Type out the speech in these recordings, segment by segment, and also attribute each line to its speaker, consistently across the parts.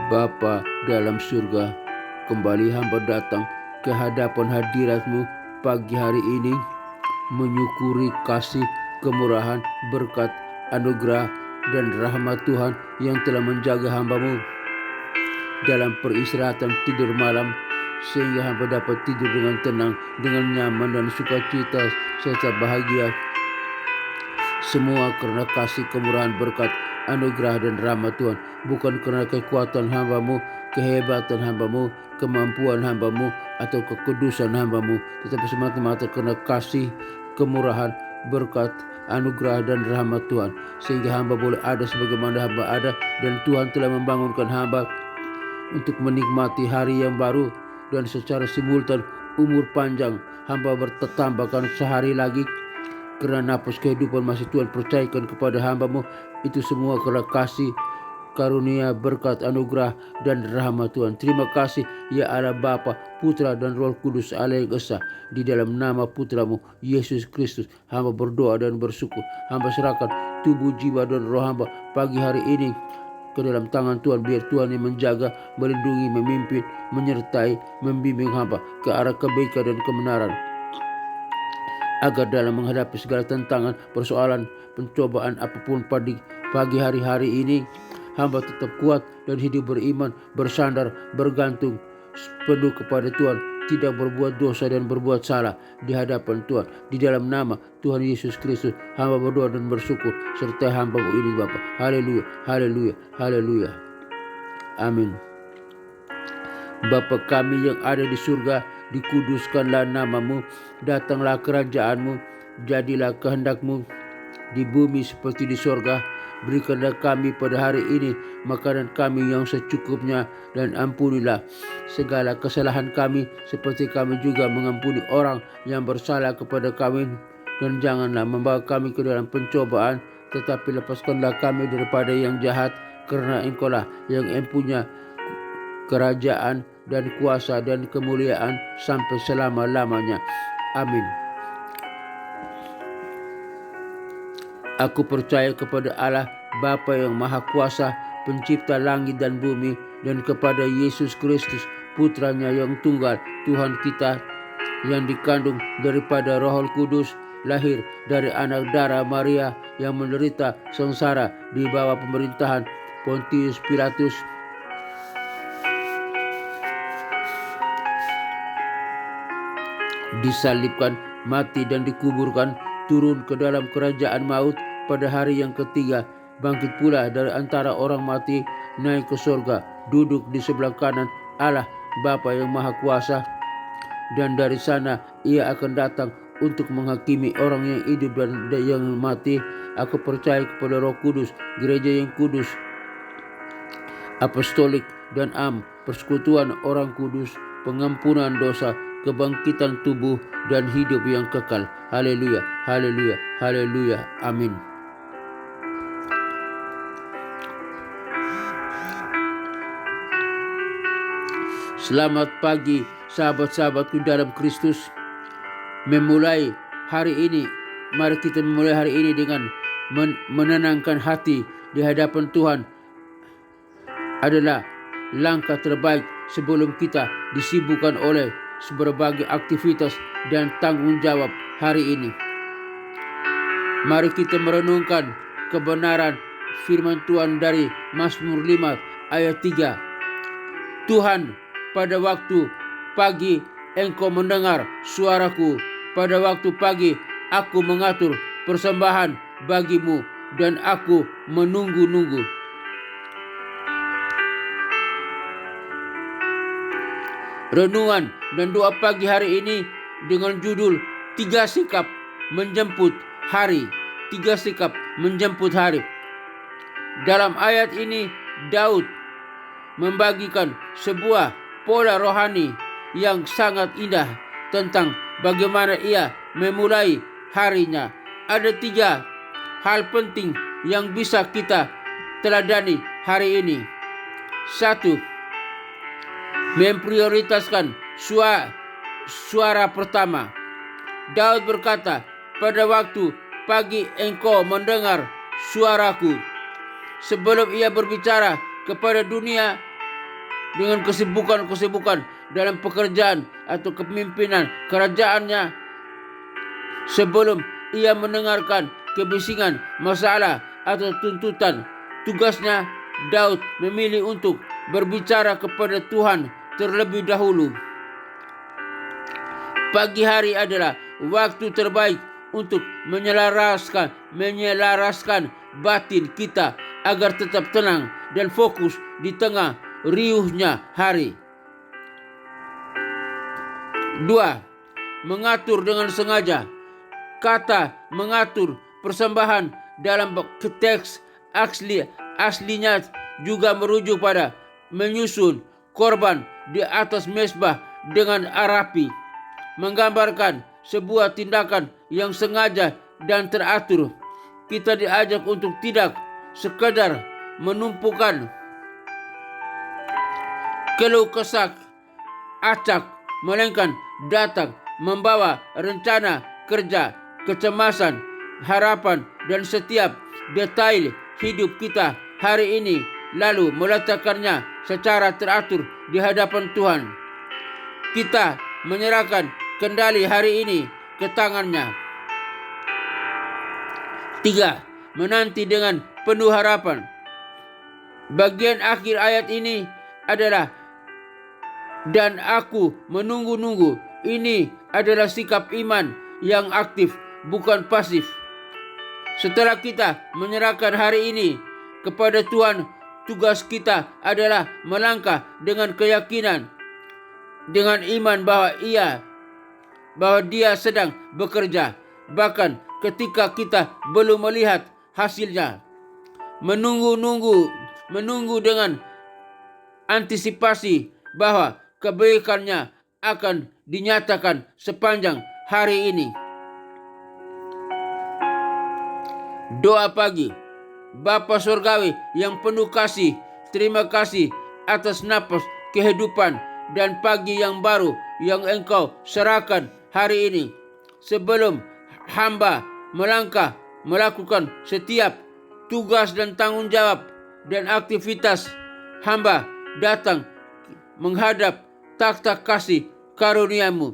Speaker 1: Bapa dalam surga, kembali hamba datang ke hadapan hadirat-Mu pagi hari ini, menyukuri kasih, kemurahan, berkat, anugerah, dan rahmat Tuhan yang telah menjaga hamba-Mu dalam peristirahatan tidur malam, sehingga hamba dapat tidur dengan tenang, dengan nyaman dan sukacita serta bahagia. Semua karena kasih, kemurahan, berkat, anugerah dan rahmat Tuhan, bukan karena kekuatan hamba-Mu, kehebatan hamba-Mu, kemampuan hamba-Mu, atau kekudusan hamba-Mu, tetapi semata-mata karena kasih, kemurahan, berkat, anugerah dan rahmat Tuhan, sehingga hamba boleh ada sebagaimana hamba ada, dan Tuhan telah membangunkan hamba untuk menikmati hari yang baru, dan secara simultan umur panjang hamba bertambahkan sehari lagi. Kerana nafas kehidupan masih Tuhan percayakan kepada hamba-Mu, itu semua karena kasih, karunia, berkat, anugerah, dan rahmat Tuhan. Terima kasih ya Allah Bapa, Putra, dan Roh Kudus Allah yang Esa. Di dalam nama Putra-Mu Yesus Kristus, hamba berdoa dan bersyukur. Hamba serahkan tubuh, jiwa, dan roh hamba pagi hari ini ke dalam tangan Tuhan. Biar Tuhan yang menjaga, melindungi, memimpin, menyertai, membimbing hamba ke arah kebaikan dan kebenaran, agar dalam menghadapi segala tantangan, persoalan, pencobaan apapun pagi hari ini, hamba tetap kuat dan hidup beriman, bersandar, bergantung penuh kepada Tuhan, tidak berbuat dosa dan berbuat salah di hadapan Tuhan. Di dalam nama Tuhan Yesus Kristus, hamba berdoa dan bersyukur serta hamba ini Bapa. Haleluya, haleluya, haleluya. Amin. Bapa kami yang ada di surga, dikuduskanlah nama-Mu, datanglah kerajaan-Mu, jadilah kehendak-Mu di bumi seperti di surga. Berikanlah kami pada hari ini makanan kami yang secukupnya, dan ampunilah segala kesalahan kami seperti kami juga mengampuni orang yang bersalah kepada kami. Dan janganlah membawa kami ke dalam pencobaan, tetapi lepaskanlah kami daripada yang jahat, karena Engkau-lah yang mempunyai kerajaan dan kuasa dan kemuliaan sampai selama-lamanya. Amin. Aku percaya kepada Allah Bapa yang Maha Kuasa, pencipta langit dan bumi, dan kepada Yesus Kristus, Putranya yang tunggal, Tuhan kita, yang dikandung daripada Roh Kudus, lahir dari anak darah Maria, yang menderita sengsara di bawah pemerintahan Pontius Pilatus, disalibkan, mati dan dikuburkan, turun ke dalam kerajaan maut, pada hari yang ketiga bangkit pula dari antara orang mati, naik ke surga, duduk di sebelah kanan Allah Bapa yang Maha Kuasa, dan dari sana Ia akan datang untuk menghakimi orang yang hidup dan yang mati. Aku percaya kepada Roh Kudus, gereja yang kudus, apostolik, dan persekutuan orang kudus, pengampunan dosa, kebangkitan tubuh, dan hidup yang kekal. Haleluya, haleluya, haleluya. Amin. Selamat pagi sahabat-sahabatku dalam Kristus. Memulai hari ini, mari kita memulai hari ini dengan menenangkan hati di hadapan Tuhan adalah langkah terbaik sebelum kita disibukkan oleh berbagai aktivitas dan tanggung jawab hari ini. Mari kita merenungkan kebenaran firman Tuhan dari Mazmur 5 ayat 3. Tuhan, pada waktu pagi Engkau mendengar suaraku, pada waktu pagi aku mengatur persembahan bagimu, dan aku menunggu-nunggu. Renungan dan doa pagi hari ini dengan judul 3 sikap menjemput hari. 3 sikap menjemput hari. Dalam ayat ini Daud membagikan sebuah pola rohani yang sangat indah tentang bagaimana ia memulai harinya. Ada 3 hal penting yang bisa kita teladani hari ini. 1. Memprioritaskan suara pertama. Daud berkata, pada waktu pagi Engkau mendengar suaraku. Sebelum ia berbicara kepada dunia, dengan kesibukan-kesibukan dalam pekerjaan atau kepemimpinan kerajaannya. Sebelum ia mendengarkan kebisingan, masalah atau tuntutan, tugasnya Daud memilih untuk berbicara kepada Tuhan terlebih dahulu. Pagi hari adalah waktu terbaik untuk menyelaraskan batin kita agar tetap tenang dan fokus di tengah riuhnya hari. 2. Mengatur dengan sengaja. Kata mengatur persembahan dalam teks aslinya juga merujuk pada menyusun korban di atas mezbah dengan rapi, menggambarkan sebuah tindakan yang sengaja dan teratur. Kita diajak untuk tidak sekadar menumpukan keluh kesah acak, melainkan datang membawa rencana kerja, kecemasan, harapan, dan setiap detail hidup kita hari ini, lalu meletakkannya secara teratur di hadapan Tuhan. Kita menyerahkan kendali hari ini ke tangannya. 3. Menanti dengan penuh harapan. Bagian akhir ayat ini adalah dan aku menunggu-nunggu. Ini adalah sikap iman yang aktif, bukan pasif. Setelah kita menyerahkan hari ini kepada Tuhan, tugas kita adalah melangkah dengan keyakinan, dengan iman bahwa Dia sedang bekerja, bahkan ketika kita belum melihat hasilnya. Menunggu dengan antisipasi bahwa kebaikannya akan dinyatakan sepanjang hari ini. Doa pagi. Bapa Surgawi yang penuh kasih, terima kasih atas napas kehidupan dan pagi yang baru yang Engkau serahkan hari ini. Sebelum hamba melangkah melakukan setiap tugas dan tanggung jawab dan aktivitas, hamba datang menghadap takhta kasih karunia-Mu.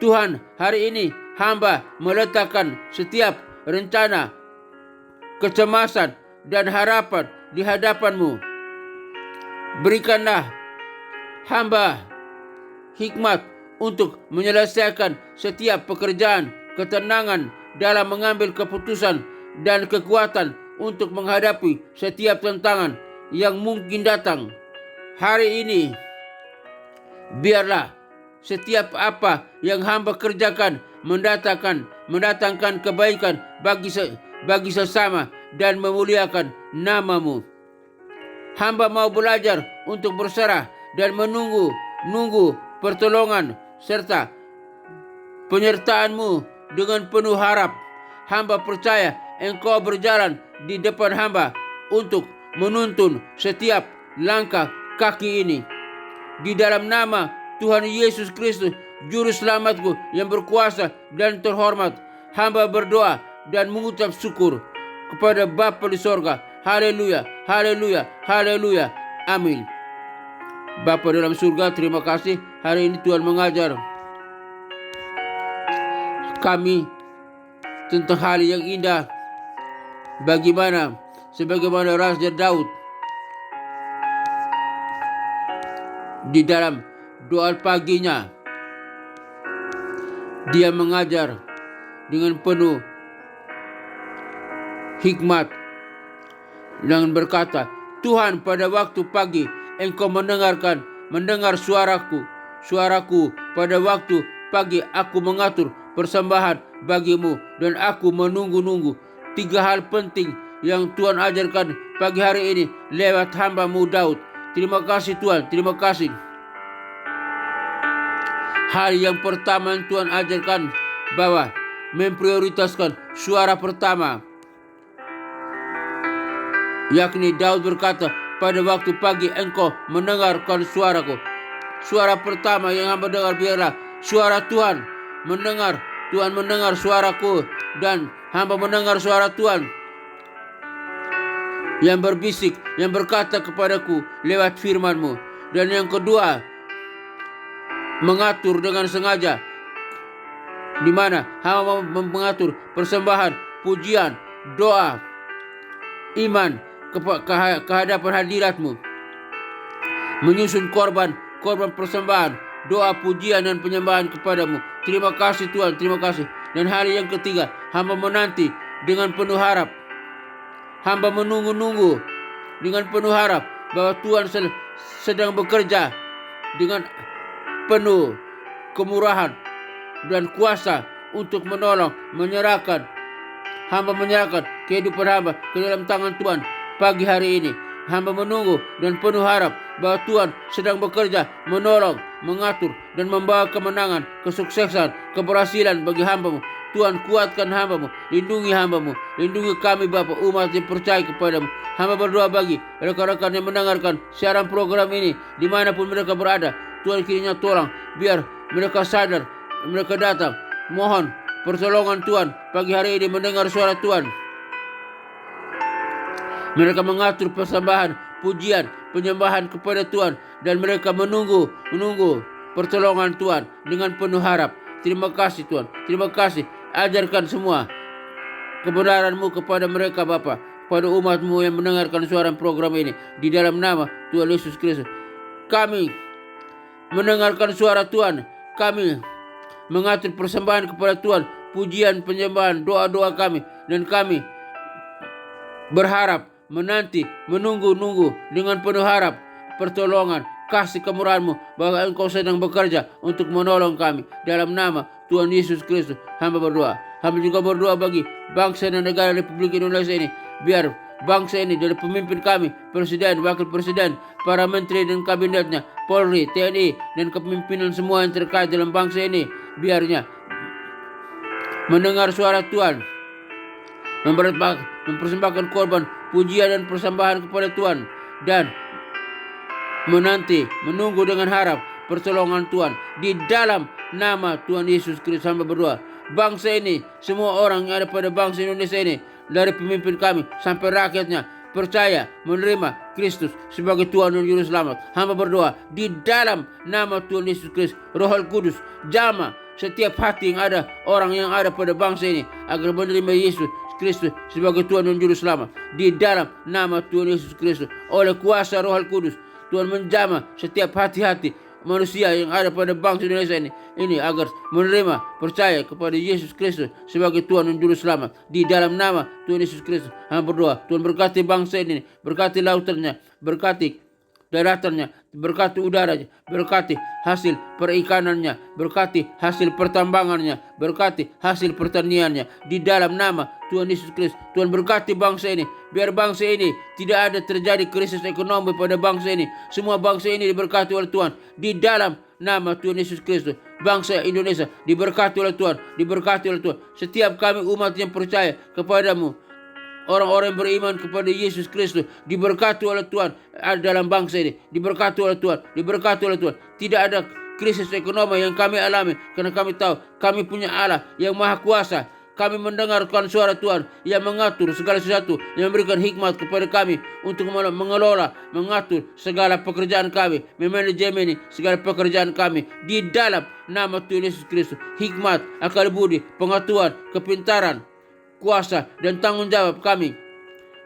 Speaker 1: Tuhan, hari ini hamba meletakkan setiap rencana, kecemasan, dan harapan di hadapan-Mu. Berikanlah hamba hikmat untuk menyelesaikan setiap pekerjaan, ketenangan dalam mengambil keputusan, dan kekuatan untuk menghadapi setiap tantangan yang mungkin datang. Hari ini, biarlah setiap apa yang hamba kerjakan mendatangkan kebaikan bagi sesama dan memuliakan nama-Mu. Hamba mau belajar untuk berserah dan menunggu pertolongan serta penyertaan-Mu dengan penuh harap. Hamba percaya Engkau berjalan di depan hamba untuk menuntun setiap langkah kaki ini. Di dalam nama Tuhan Yesus Kristus, Juru Selamatku yang berkuasa dan terhormat, hamba berdoa dan mengucap syukur kepada Bapa di sorga. Haleluya, haleluya, haleluya. Amin. Bapa dalam surga, terima kasih hari ini Tuhan mengajar kami tentang hal yang indah, sebagaimana Raja Daud di dalam doa paginya, dia mengajar dengan penuh hikmat dengan berkata, Tuhan, pada waktu pagi Engkau mendengar suaraku pada waktu pagi aku mengatur persembahan bagimu dan aku menunggu-nunggu. 3 hal penting yang Tuhan ajarkan pagi hari ini lewat hamba-Mu Daud. Terima kasih Tuhan, terima kasih. Hal yang pertama yang Tuhan ajarkan bahwa memprioritaskan suara pertama, yakni Daud berkata, pada waktu pagi Engkau mendengarkan suaraku. Suara pertama yang hamba dengar biarlah suara Tuhan. Tuhan mendengar suaraku dan hamba mendengar suara Tuhan yang berbisik, yang berkata kepadaku lewat firman-Mu. Dan yang kedua, mengatur dengan sengaja, di mana hamba mengatur persembahan, pujian, doa, iman kehadapan hadiratmu, menyusun korban persembahan, doa, pujian, dan penyembahan kepadamu. Terima kasih Tuhan, terima kasih. Dan hal yang ketiga, hamba menanti dengan penuh harap. Hamba menunggu-nunggu dengan penuh harap bahwa Tuhan sedang bekerja dengan penuh kemurahan dan kuasa untuk menolong, hamba menyerahkan kehidupan hamba ke dalam tangan Tuhan pagi hari ini. Hamba menunggu dan penuh harap bahwa Tuhan sedang bekerja, menolong, mengatur, dan membawa kemenangan, kesuksesan, keberhasilan bagi hambamu. Tuhan, kuatkan hambamu, lindungi hambamu, lindungi kami Bapa, umat yang percaya kepadamu. Hamba berdoa bagi rekan-rekan yang mendengarkan siaran program ini dimanapun mereka berada. Tuhan kiranya tolong, biar mereka sadar, mereka datang, mohon pertolongan Tuhan pagi hari ini mendengar suara Tuhan. Mereka mengatur persembahan, pujian, penyembahan kepada Tuhan, dan mereka menunggu pertolongan Tuhan dengan penuh harap. Terima kasih Tuhan, terima kasih. Ajarkan semua kebenaran-Mu kepada mereka Bapa, pada umat-Mu yang mendengarkan suara program ini. Di dalam nama Tuhan Yesus Kristus, kami mendengarkan suara Tuhan. Kami mengatur persembahan kepada Tuhan, pujian, penyembahan, doa-doa kami, dan kami berharap, menanti, menunggu dengan penuh harap pertolongan, kasih kemurahan-Mu, bahwa Engkau sedang bekerja untuk menolong kami. Dalam nama Tuhan Yesus Kristus, hamba berdoa. Hamba juga berdoa bagi bangsa dan negara Republik Indonesia ini, biar bangsa ini dari pemimpin kami, presiden, wakil presiden, para menteri dan kabinetnya, Polri, TNI, dan kepemimpinan semua yang terkait dalam bangsa ini, biarnya mendengar suara Tuhan, mempersembahkan korban, pujian, dan persembahan kepada Tuhan, dan menanti, menunggu dengan harap pertolongan Tuhan. Di dalam nama Tuhan Yesus Kristus hamba berdoa. Bangsa ini, semua orang yang ada pada bangsa Indonesia ini, dari pemimpin kami sampai rakyatnya, percaya, menerima Kristus sebagai Tuhan dan Juru Selamat. Hamba berdoa di dalam nama Tuhan Yesus Kristus, Roh Kudus jamah setiap hati yang ada, orang yang ada pada bangsa ini, agar menerima Yesus Kristus sebagai Tuhan dan Juru Selamat. Di dalam nama Tuhan Yesus Kristus, oleh kuasa Roh Kudus, Tuhan menjamah setiap hati-hati manusia yang ada pada bangsa Indonesia ini agar menerima, percaya kepada Yesus Kristus sebagai Tuhan dan Juru Selamat. Di dalam nama Tuhan Yesus Kristus hamba berdoa. Tuhan berkati bangsa ini, berkati lautannya, berkati daratannya, berkati udaranya, berkati hasil perikanannya, berkati hasil pertambangannya, berkati hasil pertaniannya. Di dalam nama Tuhan Yesus Kristus, Tuhan berkati bangsa ini, biar bangsa ini tidak ada terjadi krisis ekonomi pada bangsa ini. Semua bangsa ini diberkati oleh Tuhan. Di dalam nama Tuhan Yesus Kristus, bangsa Indonesia diberkati oleh Tuhan, diberkati oleh Tuhan. Setiap kami umat yang percaya kepadamu, orang-orang yang beriman kepada Yesus Kristus, diberkati oleh Tuhan dalam bangsa ini, diberkati oleh Tuhan, diberkati oleh Tuhan. Tidak ada krisis ekonomi yang kami alami, karena kami tahu kami punya Allah yang Maha Kuasa. Kami mendengarkan suara Tuhan yang mengatur segala sesuatu, yang memberikan hikmat kepada kami untuk mengelola, mengatur segala pekerjaan kami, memanajemeni segala pekerjaan kami. Di dalam nama Tuhan Yesus Kristus, hikmat, akal budi, pengetahuan, kepintaran, kuasa, dan tanggung jawab kami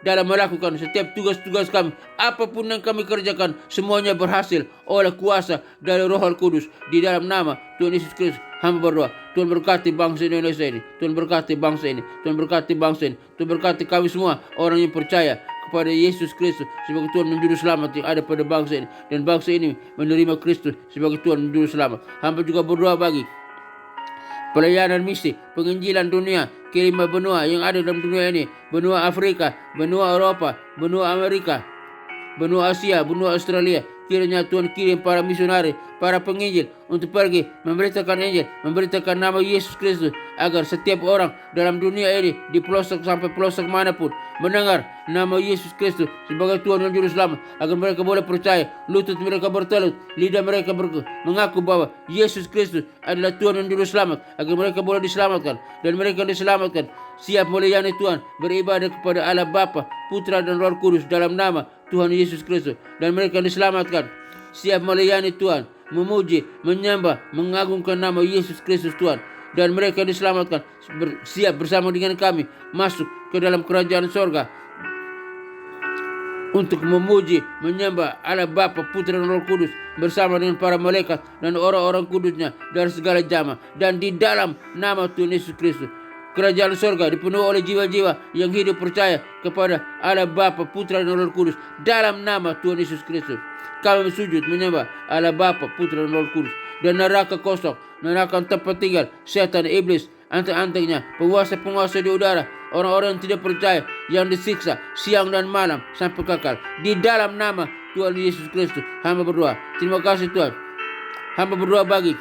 Speaker 1: dalam melakukan setiap tugas-tugas kami, apapun yang kami kerjakan, semuanya berhasil oleh kuasa dari Roh Kudus. Di dalam nama Tuhan Yesus Kristus hamba berdoa. Tuhan berkati bangsa Indonesia ini, Tuhan berkati bangsa ini, Tuhan berkati bangsa ini, Tuhan berkati kami semua orang yang percaya kepada Yesus Kristus sebagai Tuhan dan Juru Selamat yang ada pada bangsa ini, dan bangsa ini menerima Kristus sebagai Tuhan dan Juru Selamat. Hamba juga berdoa bagi pelayanan misi, penginjilan dunia, kelima benua yang ada dalam dunia ini, benua Afrika, benua Eropa, benua Amerika, benua Asia, benua Australia. Kiranya Tuhan kirim para misionari, para penginjil untuk pergi memberitakan Injil, memberitakan nama Yesus Kristus, agar setiap orang dalam dunia ini, di pelosok sampai pelosok manapun, mendengar nama Yesus Kristus sebagai Tuhan dan Juru Selamat, agar mereka boleh percaya, lutut mereka bertelut, lidah mereka mengaku bahwa Yesus Kristus adalah Tuhan dan Juru Selamat, agar mereka boleh diselamatkan, dan mereka diselamatkan siap melayani Tuhan, beribadah kepada Allah Bapa, Putra, dan Roh Kudus dalam nama Tuhan Yesus Kristus, dan mereka diselamatkan siap melayani Tuhan, memuji, menyembah, mengagungkan nama Yesus Kristus Tuhan. Dan mereka diselamatkan, siap bersama dengan kami masuk ke dalam kerajaan sorga untuk memuji, menyembah Allah Bapa, Putra dan Roh Kudus bersama dengan para malaikat dan orang-orang kudusnya dari segala zaman. Dan di dalam nama Tuhan Yesus Kristus, kerajaan sorga dipenuhi oleh jiwa-jiwa yang hidup percaya kepada Allah Bapa, Putra dan Roh Kudus dalam nama Tuhan Yesus Kristus. Kami sujud menyembah Allah Bapa, Putra dan Roh Kudus. Dan neraka kosong, neraka tempat tinggal setan, iblis, antek-anteknya, penguasa-penguasa di udara, orang-orang yang tidak percaya, yang disiksa siang dan malam sampai kekal. Di dalam nama Tuhan Yesus Kristus hamba berdoa. Terima kasih Tuhan. Hamba berdoa bagi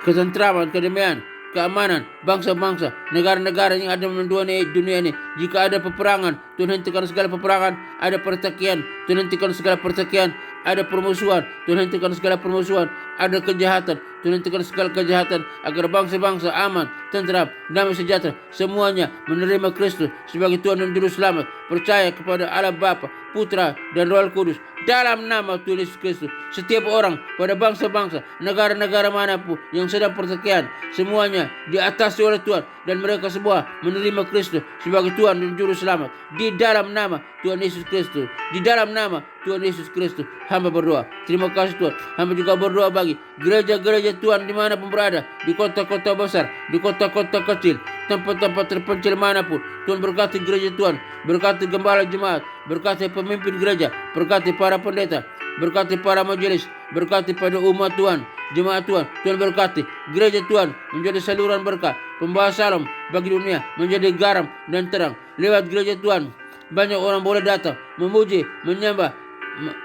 Speaker 1: ketentraman, kedamaian, keamanan bangsa-bangsa, negara-negara yang ada di dunia ini. Jika ada peperangan, Tuhan hentikan segala peperangan. Ada pertikaian, Tuhan hentikan segala pertikaian. Ada permusuhan, Tuhan hentikan segala permusuhan. Ada kejahatan, Tuhan hentikan segala kejahatan, agar bangsa-bangsa aman, tentram, damai sejahtera, semuanya menerima Kristus sebagai Tuhan dan Juru Selamat, percaya kepada Allah Bapa, Putra dan Roh Kudus dalam nama Tuhan Yesus Kristus. Setiap orang pada bangsa-bangsa, negara-negara manapun yang sedang pertikaian, semuanya diatasi oleh Tuhan, dan mereka semua menerima Kristus sebagai Tuhan dan Juru Selamat di dalam nama Tuhan Yesus Kristus. Di dalam nama Tuhan Yesus Kristus hamba berdoa. Terima kasih Tuhan. Hamba juga berdoa bagi gereja-gereja Tuhan dimanapun berada, di kota-kota besar, di kota-kota kecil, tempat-tempat terpencil manapun. Tuhan berkati gereja Tuhan, berkati gembala jemaat, berkati pemimpin gereja, berkati para pendeta, berkati para majelis, berkati pada umat Tuhan, jemaat Tuhan. Tuhan berkati gereja Tuhan menjadi saluran berkah, pembawa salam bagi dunia, menjadi garam dan terang. Lewat gereja Tuhan banyak orang boleh datang memuji, menyembah,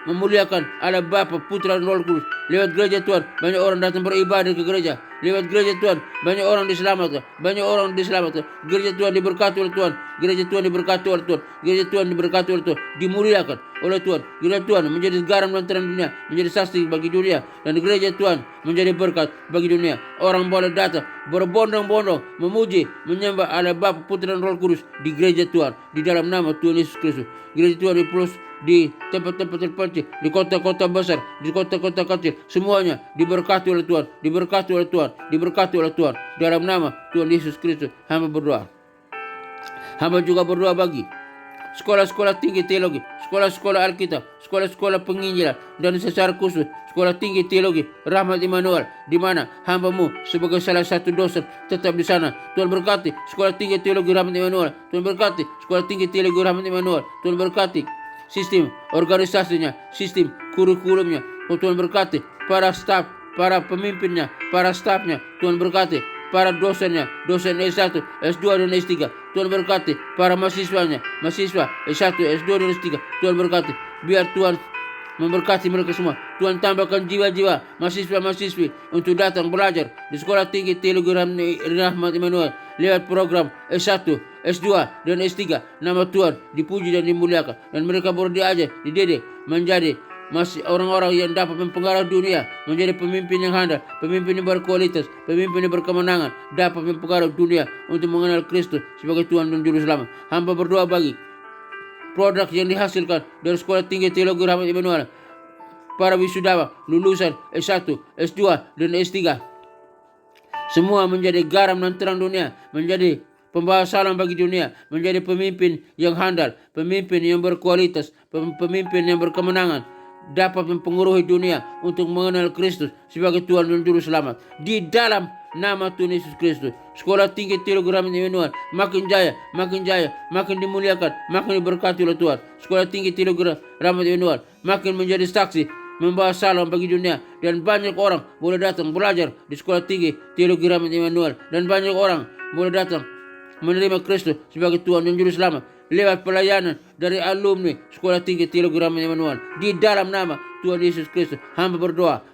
Speaker 1: memuliakan Allah Bapa, Putra dan Roh Kudus. Lewat gereja Tuhan banyak orang datang beribadah ke gereja. Lewat gereja Tuhan banyak orang diselamatkan, banyak orang diselamatkan. Gereja Tuhan diberkati oleh Tuhan, gereja Tuhan diberkati oleh Tuhan, gereja Tuhan diberkati oleh Tuhan, dimuliakan oleh Tuhan. Gereja Tuhan menjadi garam dan terang dunia, menjadi saksi bagi dunia, dan gereja Tuhan menjadi berkat bagi dunia. Orang boleh datang berbondong-bondong memuji, menyembah Allah Bapa, Putra dan Roh Kudus di gereja Tuhan di dalam nama Tuhan Yesus Kristus. Gereja Tuhan di tempat-tempat terpencil, di kota-kota besar, di kota-kota kecil, semuanya diberkati oleh Tuhan, diberkati oleh Tuhan, diberkati oleh Tuhan dalam nama Tuhan Yesus Kristus hamba berdoa. Hamba juga berdoa bagi sekolah-sekolah tinggi teologi, sekolah-sekolah Alkitab, sekolah-sekolah penginjilan, dan secara khusus sekolah tinggi teologi Rahmat Immanuel, di mana hamba-Mu sebagai salah satu dosen tetap di sana. Tuhan berkati sekolah tinggi teologi Rahmat Immanuel, Tuhan berkati sekolah tinggi teologi Rahmat Immanuel, Tuhan berkati sistem organisasinya, sistem kurikulumnya. Tuhan berkati para staf, para pemimpinnya, para stafnya. Tuhan berkati para dosennya, dosen S1, S2 dan S3. Tuhan berkati para mahasiswanya, mahasiswa S1, S2 dan S3. Tuhan berkati, biar Tuhan memberkati mereka semua. Tuhan tambahkan jiwa-jiwa mahasiswa-mahasiswi untuk datang belajar di sekolah tinggi teologi Rahmat Immanuel lewat program S1, S2 dan S3. Nama Tuhan dipuji dan dimuliakan, dan mereka baru diajar, dididik menjadi orang-orang yang dapat mempengaruhi dunia, menjadi pemimpin yang handal, pemimpin yang berkualitas, pemimpin yang berkemenangan, dapat mempengaruhi dunia untuk mengenal Kristus sebagai Tuhan dan Juru Selamat. Hamba berdoa bagi produk yang dihasilkan dari sekolah tinggi teologi Rahmat Immanuel, para wisudawa lulusan S1, S2 dan S3, semua menjadi garam dan terang dunia, menjadi pembawa salam bagi dunia, menjadi pemimpin yang handal, pemimpin yang berkualitas, pemimpin yang berkemenangan, dapat mempengaruhi dunia untuk mengenal Kristus sebagai Tuhan dan Juru Selamat di dalam nama Tuhan Yesus Kristus. Sekolah tinggi teologi Rahmat Immanuel makin jaya, makin dimuliakan, makin diberkati oleh Tuhan. Sekolah tinggi teologi Rahmat Immanuel makin menjadi saksi, membawa salam bagi dunia, dan banyak orang boleh datang belajar di sekolah tinggi teologi Rahmat Immanuel, dan banyak orang boleh datang menerima Kristus sebagai Tuhan dan Juru Selamat lewat pelayanan dari alumni sekolah tinggi teologi Rahmat Immanuel di dalam nama Tuhan Yesus Kristus. Hamba berdoa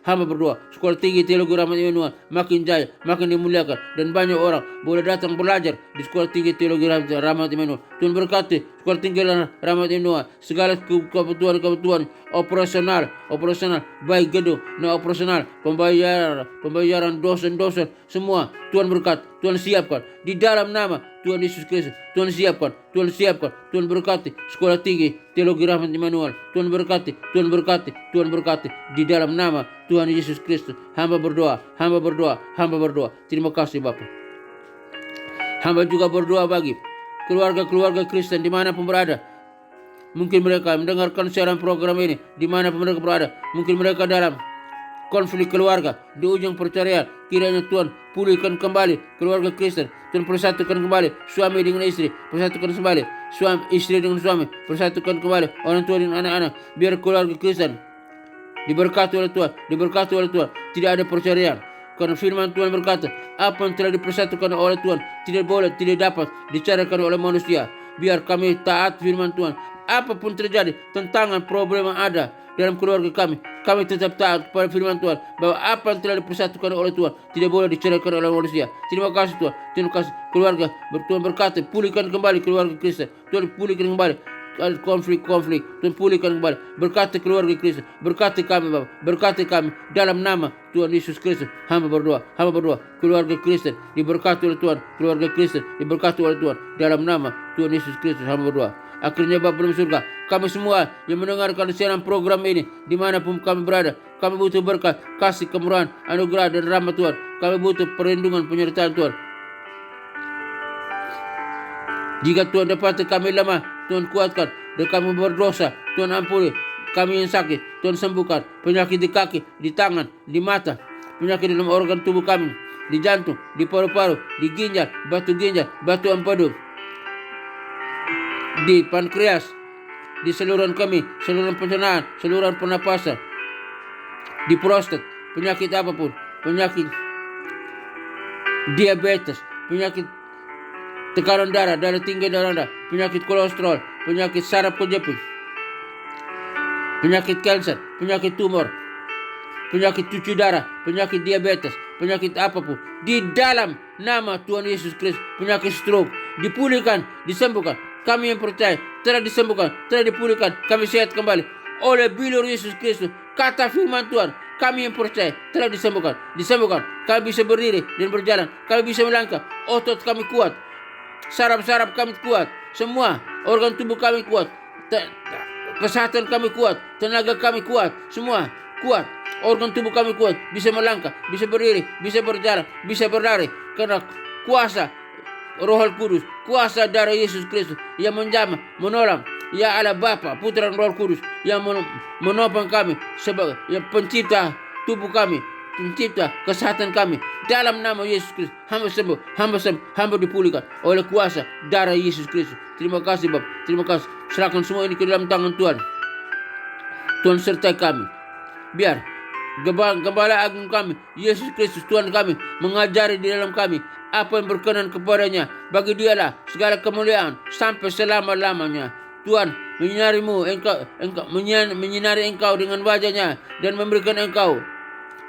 Speaker 1: sekolah tinggi teologi Rahmat Immanuel makin jaya, makin dimuliakan, dan banyak orang boleh datang belajar di sekolah tinggi teologi Rahmat Immanuel. Tuhan berkati sekolah tinggi Rahmat Immanuel, segala kebutuhan operasional baik gedung dan operasional, pembayaran dosen semua Tuhan berkat, Tuhan siapkan di dalam nama Tuhan Yesus Kristus. Tuhan siapkan Tuhan berkati sekolah tinggi teologi Rahmat Immanuel. Tuhan berkati, Tuhan berkati, Tuhan berkati. Di dalam nama Tuhan Yesus Kristus, hamba berdoa, hamba berdoa, hamba berdoa. Terima kasih Bapa. Hamba juga berdoa bagi keluarga-keluarga Kristen dimanapun berada. Mungkin mereka mendengarkan siaran program ini dimanapun mereka berada. Mungkin mereka dalam konflik keluarga di ujung perceraian. Kiranya Tuhan pulihkan kembali keluarga Kristen. Tuhan persatukan kembali suami dengan istri, persatukan kembali istri dengan suami, persatukan kembali orang tua dengan anak-anak. Biar keluarga Kristen diberkati oleh Tuhan, diberkati oleh Tuhan. Tidak ada perceraian. Karena firman Tuhan berkata, apa yang telah dipersatukan oleh Tuhan tidak boleh, tidak dapat diceraikan oleh manusia. Biar kami taat firman Tuhan. Apapun terjadi, tantangan, problem yang ada dalam keluarga kami tetap taat kepada firman Tuhan, bahwa apa yang telah dipersatukan oleh Tuhan tidak boleh diceraikan oleh manusia. Terima kasih Tuhan, terima kasih keluarga. Tuhan berkata, pulihkan kembali keluarga Kristen. Tuhan pulihkan kembali konflik-konflik. Tuhan pulihkan kembali. Berkati keluarga Kristen, berkati kami Bapak, berkati kami dalam nama Tuhan Yesus Kristus. Hamba berdoa, keluarga Kristen diberkati oleh Tuhan, keluarga Kristen diberkati oleh Tuhan dalam nama Tuhan Yesus Kristus. Hamba berdoa. Akhirnya Bapa dalam surga, kami semua yang mendengarkan siaran program ini dimanapun kami berada, kami butuh berkat, kasih, kemurahan, anugerah dan rahmat Tuhan. Kami butuh perlindungan, penyertaan Tuhan. Jika Tuhan dapati kami lemah, Tuhan kuatkan. Dan kami berdosa, Tuhan ampuni. Kami yang sakit, Tuhan sembuhkan. Penyakit di kaki, di tangan, di mata, penyakit dalam organ tubuh kami, di jantung, di paru-paru, di ginjal, batu empedu, di pankreas, di saluran kami, saluran pencernaan, saluran pernapasan, di prostat, penyakit apapun, penyakit diabetes, penyakit tekanan darah tinggi, darah rendah, penyakit kolesterol, penyakit saraf kejepit, penyakit kanker, penyakit tumor, penyakit cuci darah, penyakit diabetes, penyakit apapun, di dalam nama Tuhan Yesus Kristus, penyakit stroke dipulihkan, disembuhkan. Kami yang percaya telah disembuhkan, telah dipulihkan, kami sehat kembali oleh bilur Yesus Kristus. Kata firman Tuhan, kami yang percaya telah disembuhkan. Kami bisa berdiri dan berjalan, kami bisa melangkah, otot kami kuat, saraf-saraf kami kuat, semua organ tubuh kami kuat, kesehatan kami kuat, tenaga kami kuat, semua kuat, organ tubuh kami kuat, bisa melangkah, bisa berdiri, bisa berjalan, bisa berlari, karena kuasa Roh Kudus, kuasa darah Yesus Kristus yang menjamah, menolong. Ya Allah Bapa, Putra dan Roh Kudus yang menopang kami sebagai yang pencipta tubuh kami, pencipta kesehatan kami. Dalam nama Yesus Kristus, hamba sembuh, hamba dipulihkan oleh kuasa darah Yesus Kristus. Terima kasih Bapa, terima kasih. Serahkan semua ini ke dalam tangan Tuhan. Tuhan sertai kami. Biar Gembala Agung kami, Yesus Kristus Tuhan kami, mengajari di dalam kami apa yang berkenan kepadanya. Bagi Dialah segala kemuliaan sampai selama-lamanya. Tuhan menyinari engkau dengan wajahnya dan memberikan engkau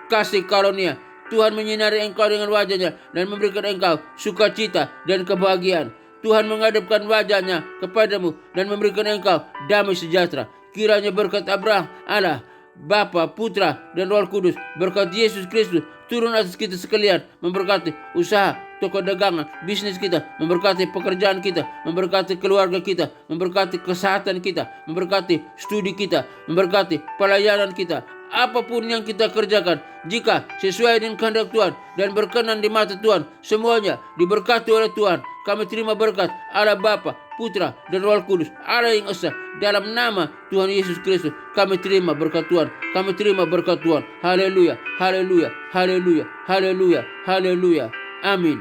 Speaker 1: kasih karunia. Tuhan menyinari engkau dengan wajahnya dan memberikan engkau sukacita dan kebahagiaan. Tuhan menghadapkan wajahnya kepadamu dan memberikan engkau damai sejahtera. Kiranya berkat Abraham, Allah, Bapa, Putra, dan Roh Kudus, berkat Yesus Kristus turun atas kita sekalian, memberkati usaha, toko dagangan, bisnis kita, memberkati pekerjaan kita, memberkati keluarga kita, memberkati kesehatan kita, memberkati studi kita, memberkati pelayanan kita. Apapun yang kita kerjakan, jika sesuai dengan kehendak Tuhan dan berkenan di mata Tuhan, semuanya diberkati oleh Tuhan. Kami terima berkat Allah Bapa, Putra, dan Roh Kudus, Allah yang esa. Dalam nama Tuhan Yesus Kristus, kami terima berkat Tuhan. Kami terima berkat Tuhan. Haleluya, haleluya, haleluya, haleluya, haleluya. Amin.